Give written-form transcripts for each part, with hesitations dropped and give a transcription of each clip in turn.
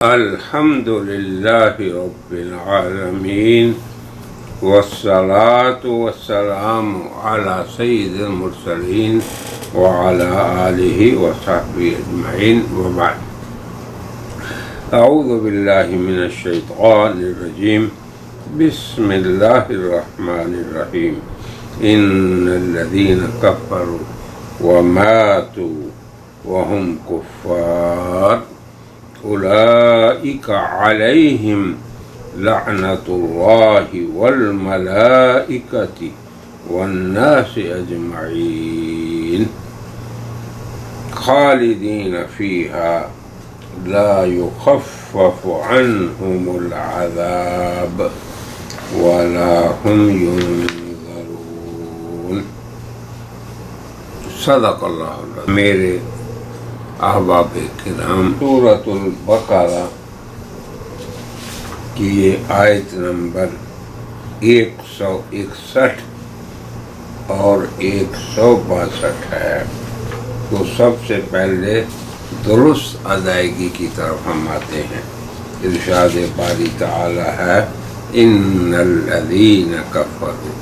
الحمد لله رب العالمين والصلاة والسلام على سيد المرسلين وعلى آله وصحبه أجمعين وبعد. أعوذ بالله من الشيطان الرجيم. بسم الله الرحمن الرحيم. إن الذين كفروا وماتوا وهم كفار أولئك عليهم لعنة الله والملائكة والناس أجمعين خالدين فيها لا يخفف عنهم العذاب ولا هم ينظرون. صدق اللہ العظیم. میرے احباب کرام، سورۃ البقرہ کی یہ آیت نمبر 161 اور 162 ہے. تو سب سے پہلے درست ادائیگی کی طرف ہم آتے ہیں. ارشاد باری تعالی ہے ان الذین کفروا.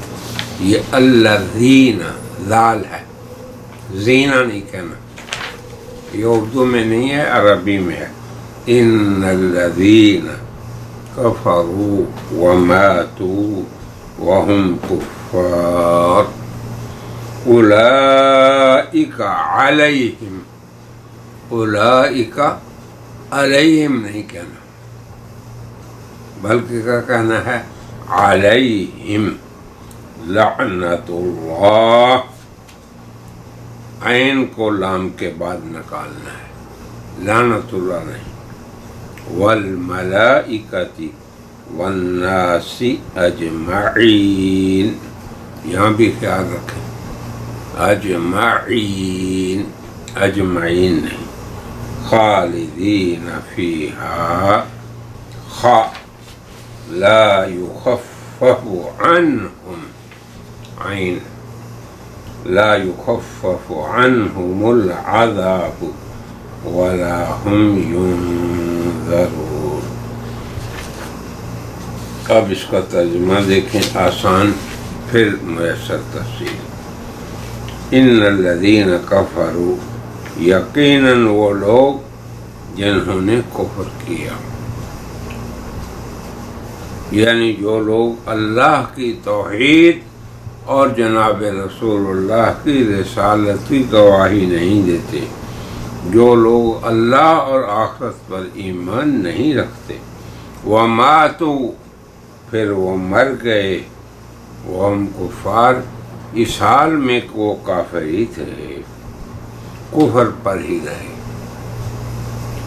یہ الذین ذال ہے، زینہ نہیں کہنا. یہ اردو میں نہیں ہے، عربی میں ہے. ان الذین کفروا وماتوا وهم کفار اولئک علیہم. اولئک علیہم نہیں کہنا، بلکہ کیا کہنا ہے؟ علیہم لعنت اللہ. عین کو لام کے بعد نکالنا ہے، لعنت اللہ نہیں. والملائکۃ والناس اجمعین، یہاں بھی خیال رکھیں، اجمعین، اجمعین نہیں. خالدین فیہا، خا لا یخفف عنہم، عین لا يخفف عنهم العذاب ولا هم ينظرون. اب اس کا ترجمہ دیکھیں، آسان پھر میسر تفصیل. ان الذین کفروا، یقیناً وہ لوگ جنہوں نے کفر کیا، یعنی جو لوگ اللہ کی توحید اور جناب رسول اللہ کی رسالت کی گواہی نہیں دیتے، جو لوگ اللہ اور آخرت پر ایمان نہیں رکھتے. وماتوا، پھر وہ مر گئے، وہم کفار، اس حال میں کہ وہ کافر ہی تھے، کفر پر ہی رہے.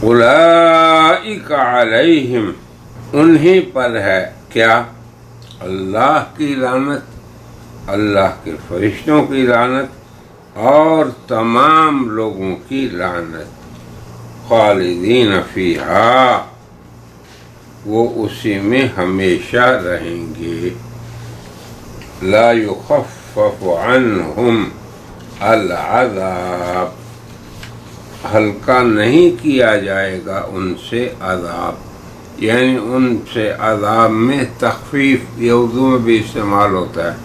اولئک علیہم، انہیں پر ہے کیا؟ اللہ کی لعنت، اللہ کے فرشتوں کی لعنت اور تمام لوگوں کی لعنت. خالدین فیہا، وہ اسی میں ہمیشہ رہیں گے. لا یخفف عنہم العذاب، ہلکا نہیں کیا جائے گا ان سے عذاب، یعنی ان سے عذاب میں تخفیف، یہ اردو میں بھی استعمال ہوتا ہے،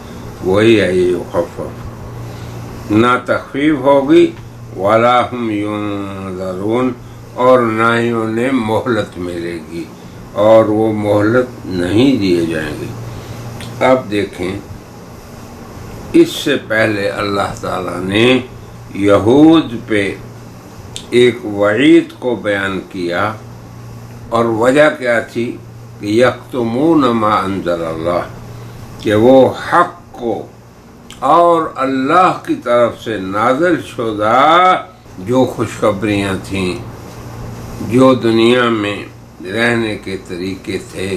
وہی ہے یہ یخفف. نہ تخفیف ہوگی ولا ہم ینظرون، اور نہ ہی انہیں مہلت ملے گی، اور وہ مہلت نہیں دیے جائیں گے. اب دیکھیں، اس سے پہلے اللہ تعالیٰ نے یہود پہ ایک وعید کو بیان کیا، اور وجہ کیا تھی؟ کہ یکتمون ما انزل اللہ، کہ وہ حق کو اور اللہ کی طرف سے نازل شدہ جو خوشخبریاں تھیں، جو دنیا میں رہنے کے طریقے تھے،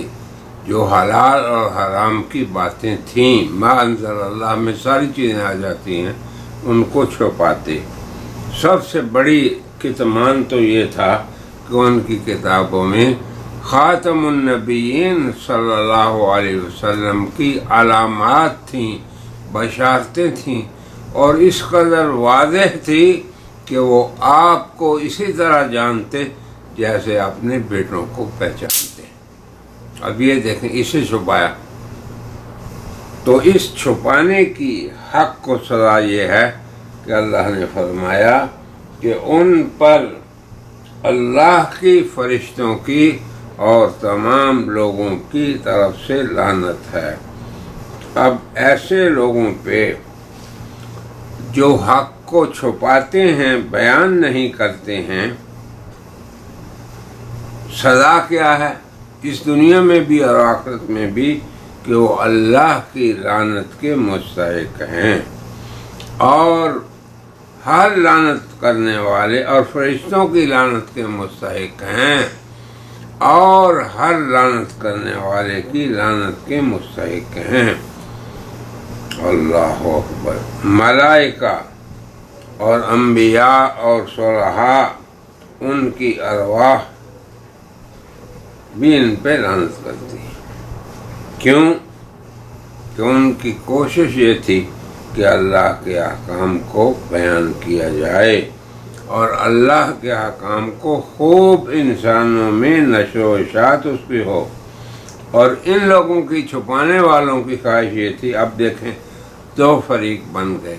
جو حلال اور حرام کی باتیں تھیں، ما انزل اللہ میں ساری چیزیں آ جاتی ہیں، ان کو چھپاتے. سب سے بڑی کتمان تو یہ تھا کہ ان کی کتابوں میں خاتم النبیین صلی اللہ علیہ وسلم کی علامات تھیں، بشارتیں تھیں، اور اس قدر واضح تھی کہ وہ آپ کو اسی طرح جانتے جیسے اپنے بیٹوں کو پہچانتے ہیں۔ اب یہ دیکھیں، اسے چھپایا، تو اس چھپانے کی حق کو سزا یہ ہے کہ اللہ نے فرمایا کہ ان پر اللہ کی، فرشتوں کی اور تمام لوگوں کی طرف سے لعنت ہے۔ اب ایسے لوگوں پہ جو حق کو چھپاتے ہیں، بیان نہیں کرتے ہیں، سزا کیا ہے اس دنیا میں بھی اور آخرت میں بھی؟ کہ وہ اللہ کی لعنت کے مستحق ہیں، اور ہر لعنت کرنے والے اور فرشتوں کی لعنت کے مستحق ہیں، اور ہر لعنت کرنے والے کی لعنت کے مستحق ہیں۔ اللہ اکبر۔ ملائکہ اور انبیاء اور صلحاء، ان کی ارواح بھی ان پہ لعنت کرتی ہیں۔ کیوں؟ کہ ان کی کوشش یہ تھی کہ اللہ کے احکام کو بیان کیا جائے، اور اللہ کے احکام کو خوب انسانوں میں نشر و اشاعت اس کی ہو، اور ان لوگوں کی چھپانے والوں کی خواہش یہ تھی۔ اب دیکھیں، دو فریق بن گئے،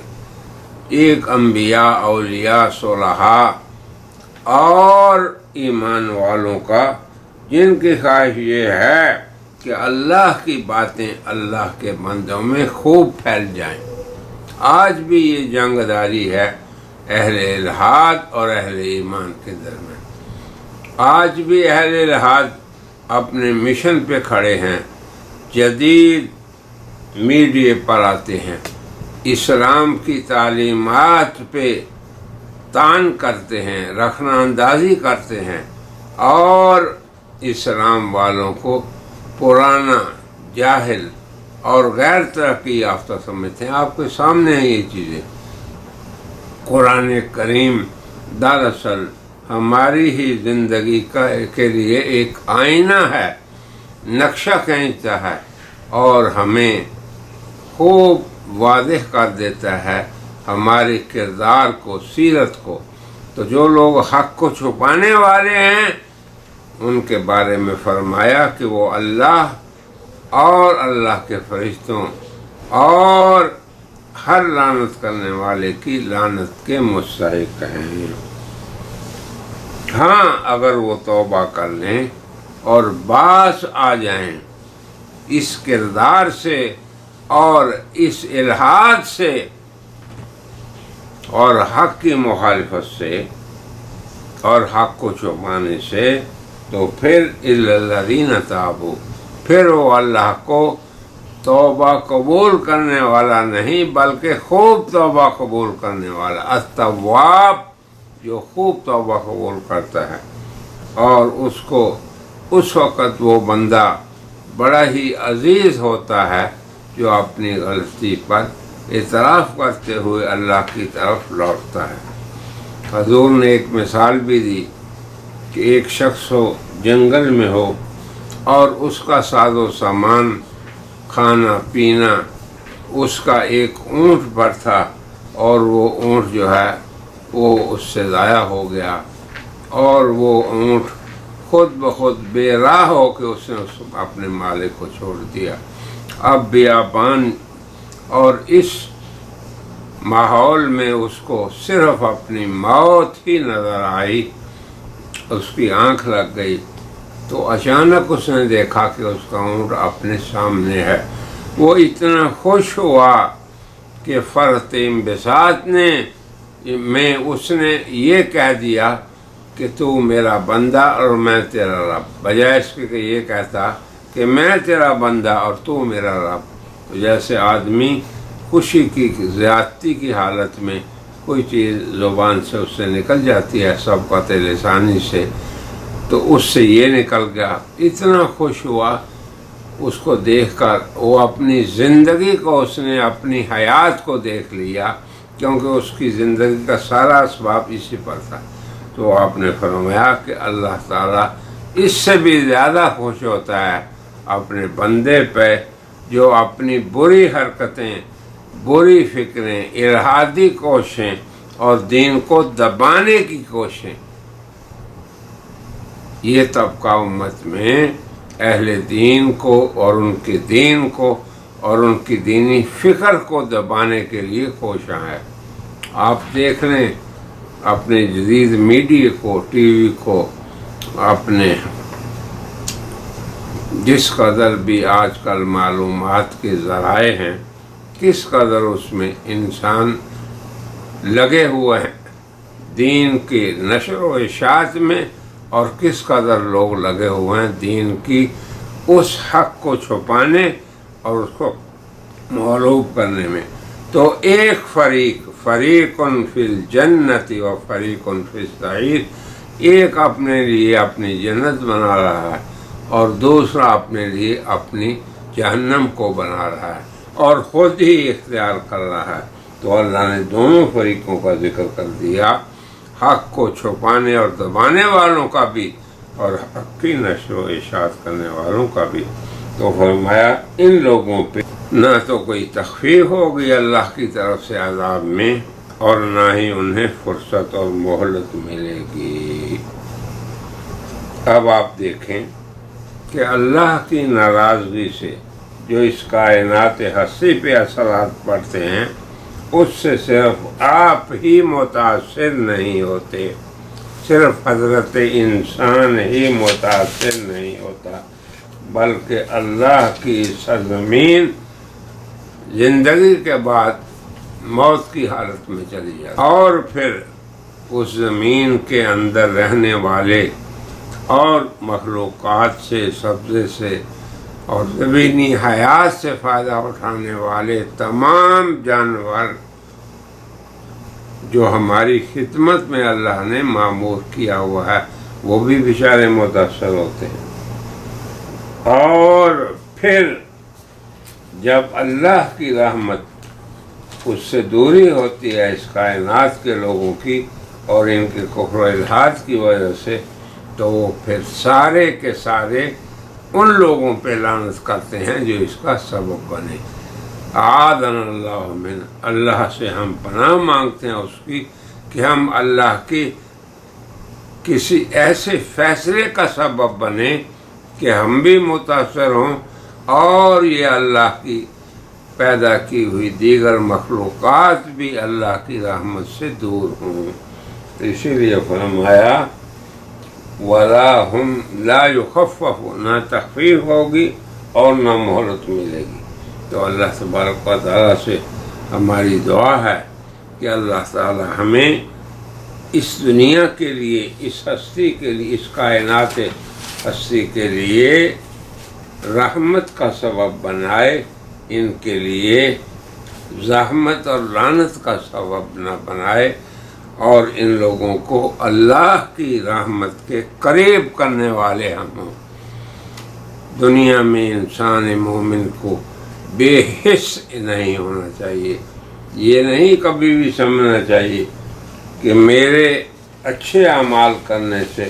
ایک انبیاء، اولیاء، صلحاء اور ایمان والوں کا، جن کی خواہش یہ ہے کہ اللہ کی باتیں اللہ کے بندوں میں خوب پھیل جائیں۔ آج بھی یہ جنگ داری ہے اہل الحاد اور اہل ایمان کے درمیان۔ آج بھی اہل الحاد اپنے مشن پہ کھڑے ہیں، جدید میڈیا پر آتے ہیں، اسلام کی تعلیمات پہ طعن کرتے ہیں، رخنہ اندازی کرتے ہیں، اور اسلام والوں کو پرانا، جاہل اور غیر ترقی یافتہ سمجھتے ہیں۔ آپ کے سامنے ہیں یہ چیزیں۔ قرآن کریم دراصل ہماری ہی زندگی کے لیے ایک آئینہ ہے، نقشہ کھینچتا ہے، اور ہمیں خوب واضح کر دیتا ہے ہمارے کردار کو، سیرت کو۔ تو جو لوگ حق کو چھپانے والے ہیں، ان کے بارے میں فرمایا کہ وہ اللہ اور اللہ کے فرشتوں اور ہر لعنت کرنے والے کی لعنت کے مستحق ہیں۔ ہاں، اگر وہ توبہ کر لیں اور باز آ جائیں اس کردار سے اور اس الحاد سے اور حق کی مخالفت سے اور حق کو چھپانے سے، تو پھر الا الذین تابوا، پھر وہ اللہ کو توبہ قبول کرنے والا نہیں بلکہ خوب توبہ قبول کرنے والا، التواب، جو خوب توبہ قبول کرتا ہے، اور اس کو اس وقت وہ بندہ بڑا ہی عزیز ہوتا ہے جو اپنی غلطی پر اعتراف کرتے ہوئے اللہ کی طرف لوٹتا ہے۔ حضور نے ایک مثال بھی دی کہ ایک شخص ہو، جنگل میں ہو، اور اس کا ساز و سامان، کھانا پینا، اس کا ایک اونٹ پر تھا، اور وہ اونٹ جو ہے وہ اس سے ضائع ہو گیا، اور وہ اونٹ خود بخود بے راہ ہو کے اس نے اپنے مالک کو چھوڑ دیا۔ اب بیابان اور اس ماحول میں اس کو صرف اپنی موت ہی نظر آئی، اس کی آنکھ لگ گئی، تو اچانک اس نے دیکھا کہ اس کا اونٹ اپنے سامنے ہے۔ وہ اتنا خوش ہوا کہ فرط انبساط میں اس نے یہ کہہ دیا کہ تو میرا بندہ اور میں تیرا رب، بجائے اس کے کہ یہ کہتا کہ میں تیرا بندہ اور تو میرا رب۔ تو جیسے آدمی خوشی کی زیادتی کی حالت میں کوئی چیز زبان سے اس سے نکل جاتی ہے سبقت لسانی سے، تو اس سے یہ نکل گیا، اتنا خوش ہوا اس کو دیکھ کر۔ وہ اپنی زندگی کو، اس نے اپنی حیات کو دیکھ لیا، کیونکہ اس کی زندگی کا سارا اسباب اسی پر تھا۔ تو آپ نے فرمایا کہ اللہ تعالیٰ اس سے بھی زیادہ خوش ہوتا ہے اپنے بندے پہ جو اپنی بری حرکتیں، بری فکریں، الحادی کوششیں اور دین کو دبانے کی کوششیں یہ طبقہ امت میں اہل دین کو اور ان کے دین کو اور ان کی دینی فکر کو دبانے کے لیے کوشاں ہے۔ آپ دیکھ لیں اپنے جدید میڈیا کو، ٹی وی کو، اپنے جس قدر بھی آج کل معلومات کے ذرائع ہیں، کس قدر اس میں انسان لگے ہوئے ہیں دین کے نشر و اشاعت میں، اور کس قدر لوگ لگے ہوئے ہیں دین کی اس حق کو چھپانے اور اس کو مغلوب کرنے میں۔ تو ایک فریقٌ فی الجنت و فریقٌ فی السعیر، ایک اپنے لیے اپنی جنت بنا رہا ہے اور دوسرا اپنے لیے اپنی جہنم کو بنا رہا ہے اور خود ہی اختیار کر رہا ہے۔ تو اللہ نے دونوں فریقوں کا ذکر کر دیا، حق کو چھپانے اور دبانے والوں کا بھی اور حق کی نشر و اشاعت کرنے والوں کا بھی۔ تو فرمایا ان لوگوں پہ نہ تو کوئی تخفیف ہوگی اللہ کی طرف سے عذاب میں، اور نہ ہی انہیں فرصت اور مہلت ملے گی۔ اب آپ دیکھیں کہ اللہ کی ناراضگی سے جو اس کائنات ہستی پہ اثرات پڑتے ہیں، اس سے صرف آپ ہی متاثر نہیں ہوتے، صرف حضرت انسان ہی متاثر نہیں ہوتا، بلکہ اللہ کی سرزمین زندگی کے بعد موت کی حالت میں چلی جاتی، اور پھر اس زمین کے اندر رہنے والے اور مخلوقات سے، سبزے سے اور زمینی حیات سے فائدہ اٹھانے والے تمام جانور جو ہماری خدمت میں اللہ نے معمور کیا ہوا ہے، وہ بھی بیچارے متاثر ہوتے ہیں۔ اور پھر جب اللہ کی رحمت اس سے دوری ہوتی ہے اس کائنات کے لوگوں کی اور ان کے کفر و الحاد کی وجہ سے، تو وہ پھر سارے کے سارے ان لوگوں پہ لعنت کرتے ہیں جو اس کا سبب بنے۔ اعاذنا اللہ من، اللہ سے ہم پناہ مانگتے ہیں اس کی کہ ہم اللہ کی کسی ایسے فیصلے کا سبب بنے کہ ہم بھی متاثر ہوں اور یہ اللہ کی پیدا کی ہوئی دیگر مخلوقات بھی اللہ کی رحمت سے دور ہوں۔ اسی لیے فرمایا وَلَا هُمْ لَا يُخَفَّفُ، نہ تخفیف ہوگی اور نہ مہلت ملے گی۔ تو اللہ تبارک و تعالیٰ سے ہماری دعا ہے کہ اللہ تعالیٰ ہمیں اس دنیا کے لیے، اس ہستی کے لیے، اس کائنات ہستی کے لیے رحمت کا سبب بنائے، ان کے لیے زحمت اور لعنت کا سبب نہ بنائے، اور ان لوگوں کو اللہ کی رحمت کے قریب کرنے والے ہم ہوں۔ دنیا میں انسان مومن کو بے حس نہیں ہونا چاہیے، یہ نہیں کبھی بھی سمجھنا چاہیے کہ میرے اچھے اعمال کرنے سے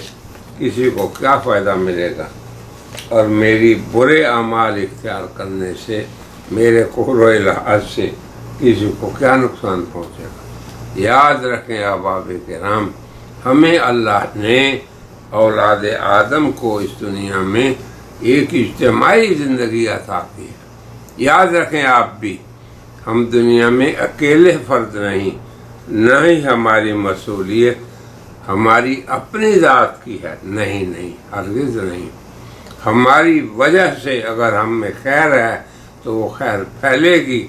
کسی کو کیا فائدہ ملے گا اور میری برے اعمال اختیار کرنے سے، میرے کفر و الحاد سے کسی کو کیا نقصان پہنچے گا۔ یاد رکھیں احباب کرام، ہمیں اللہ نے اولاد آدم کو اس دنیا میں ایک اجتماعی زندگی عطا کی ہے۔ یاد رکھیں آپ بھی، ہم دنیا میں اکیلے فرد نہیں، نہ ہی ہماری مسئولیت ہماری اپنی ذات کی ہے، نہیں، ہرگز نہیں۔ ہماری وجہ سے اگر ہم میں خیر ہے تو وہ خیر پھیلے گی،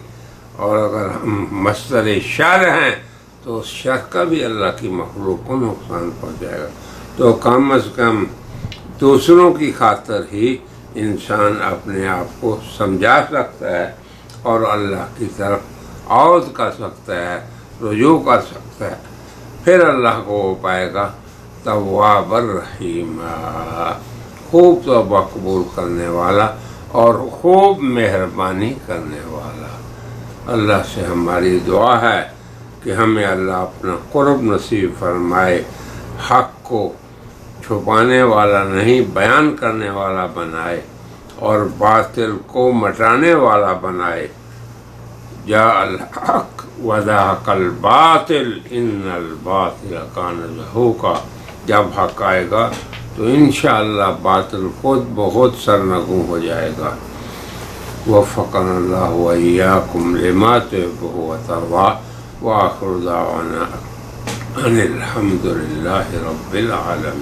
اور اگر ہم مصدر شر ہیں تو اس شر کا بھی اللہ کی مخلوق کو نقصان پہنچائے گا۔ تو کم از کم دوسروں کی خاطر ہی انسان اپنے آپ کو سمجھا سکتا ہے اور اللہ کی طرف عود کر سکتا ہے، رجوع کر سکتا ہے، پھر اللہ کو وہ پائے گا تواب الرحیم، خوب توبہ قبول کرنے والا اور خوب مہربانی کرنے والا۔ اللہ سے ہماری دعا ہے کہ ہمیں اللہ اپنا قرب نصیب فرمائے، حق کو چھپانے والا نہیں بیان کرنے والا بنائے، اور باطل کو مٹانے والا بنائے۔ جاء الحق وزهق الباطل ان الباطل کان زہوقا، جب حق آئے گا تو انشاءاللہ باطل خود بہت سرنگوں ہو جائے گا۔ وفقنا اللہ وإیاکم لما تحبہ وترضیٰ، وآخر دعوانا ان الحمد للہ رب العالمین۔